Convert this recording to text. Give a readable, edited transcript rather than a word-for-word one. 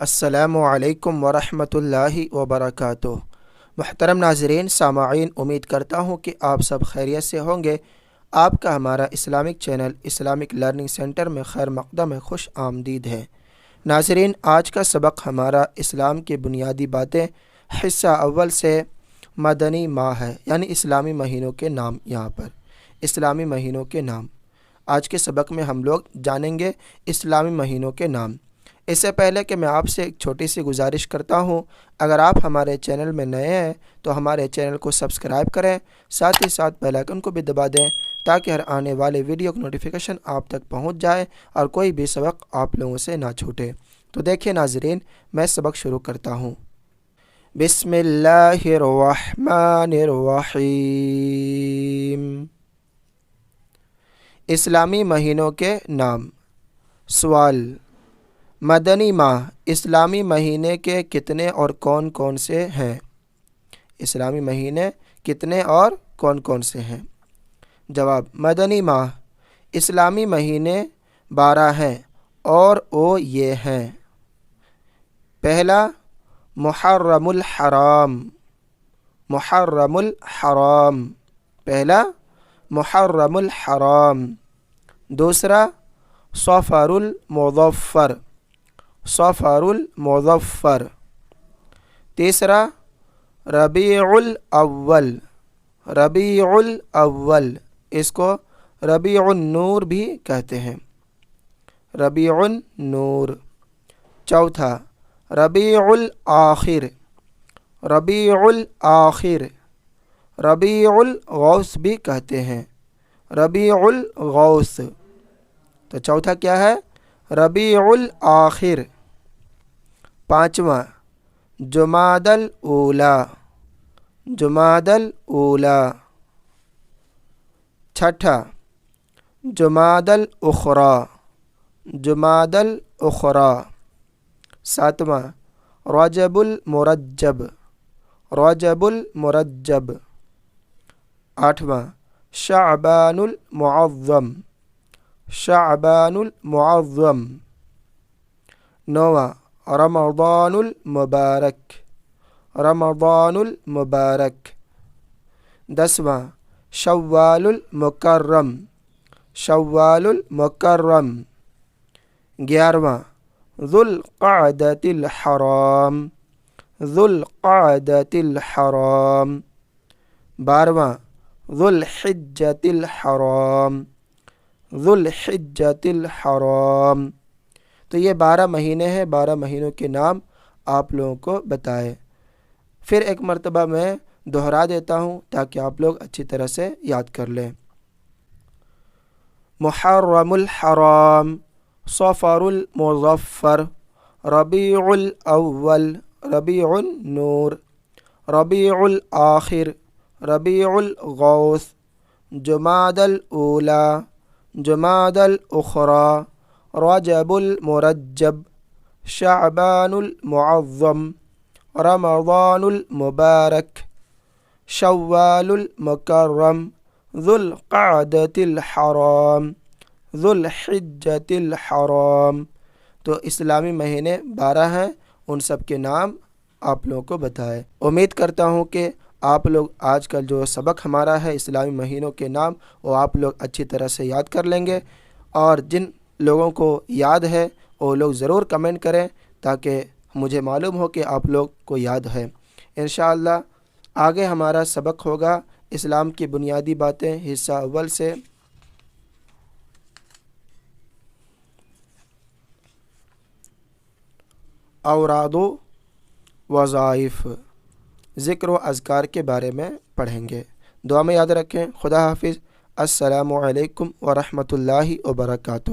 السلام علیکم ورحمۃ اللہ وبرکاتہ۔ محترم ناظرین سامعین، امید کرتا ہوں کہ آپ سب خیریت سے ہوں گے۔ آپ کا ہمارا Islamic channel Islamic learning centre میں خیر مقدم خوش آمدید ہے۔ ناظرین، آج کا سبق ہمارا اسلام کی بنیادی باتیں حصہ اول سے مدنی ماہ ہے، یعنی اسلامی مہینوں کے نام۔ یہاں پر اسلامی مہینوں کے نام آج کے سبق میں ہم لوگ جانیں گے اسلامی مہینوں کے نام۔ اس سے پہلے کہ میں آپ سے ایک چھوٹی سی گزارش کرتا ہوں، اگر آپ ہمارے چینل میں نئے ہیں تو ہمارے چینل کو سبسکرائب کریں، ساتھ ہی ساتھ بیل آئیکن کو بھی دبا دیں تاکہ ہر آنے والے ویڈیو کی نوٹیفیکیشن آپ تک پہنچ جائے اور کوئی بھی سبق آپ لوگوں سے نہ چھوٹے۔ تو دیکھیں ناظرین، میں سبق شروع کرتا ہوں۔ بسم اللہ الرحمن الرحیم۔ اسلامی مہینوں کے نام۔ سوال: مدنی ماہ اسلامی مہینے کے کتنے اور کون کون سے ہیں؟ اسلامی مہینے کتنے اور کون کون سے ہیں؟ جواب: مدنی ماہ اسلامی مہینے 12 ہیں اور وہ یہ ہیں: پہلا محرم الحرام، محرم الحرام، پہلا محرم الحرام۔ دوسرا صفر المظفر، صفر المظفر۔ تیسرا ربیع الاول، ربیع الاول، اس کو ربیع النور بھی کہتے ہیں، ربیع النور۔ چوتھا ربیع الآخر، ربیع الآخر، ربیع الغوث بھی کہتے ہیں، ربیع الغوث۔ تو چوتھا کیا ہے؟ ربیع الآخر۔ پانچواں جمادی الاولیٰ، جمادی الاولیٰ۔ چھٹا جمادی الاخریٰ، جمادی الاخریٰ۔ ساتواں رجب المرجب، رجب المرجب۔ آٹھواں شعبان المعظم، شعبان المعظم۔ نواں رمضان المبارک، رمضان المبارک۔ دسواں شوال المکرم، شوال المکرم۔ 11واں ذو القعدۃ الحرام، ذو القعدۃ الحرام۔ 12واں ذو الحجۃ الحرام، ذو الحجۃ الحرام۔ تو یہ 12 مہینے ہیں، 12 مہینوں کے نام آپ لوگوں کو بتائے۔ پھر ایک مرتبہ میں دہرا دیتا ہوں تاکہ آپ لوگ اچھی طرح سے یاد کر لیں۔ محرم الحرام، صفر المظفر، ربیع الاول، ربیع النور، ربیع الآخر، ربیع الغوث، جمادی الاولیٰ، جمادی الاخریٰ، رجب المرجب، شعبان المعظم، رمضان المبارک، شوال المکرم، ذو القعدۃ الحرام، ذو الحجۃ الحرام۔ تو اسلامی مہینے 12 ہیں، ان سب کے نام آپ لوگوں کو بتائے۔ امید کرتا ہوں کہ آپ لوگ آج کا جو سبق ہمارا ہے اسلامی مہینوں کے نام، وہ آپ لوگ اچھی طرح سے یاد کر لیں گے، اور جن لوگوں کو یاد ہے وہ لوگ ضرور کمنٹ کریں تاکہ مجھے معلوم ہو کہ آپ لوگ کو یاد ہے۔ انشاءاللہ آگے ہمارا سبق ہوگا اسلام کی بنیادی باتیں حصہ اول سے۔ اوراد و وظائف، ذکر و اذکار کے بارے میں پڑھیں گے۔ دعا میں یاد رکھیں۔ خدا حافظ۔ السلام علیکم ورحمۃ اللہ وبرکاتہ۔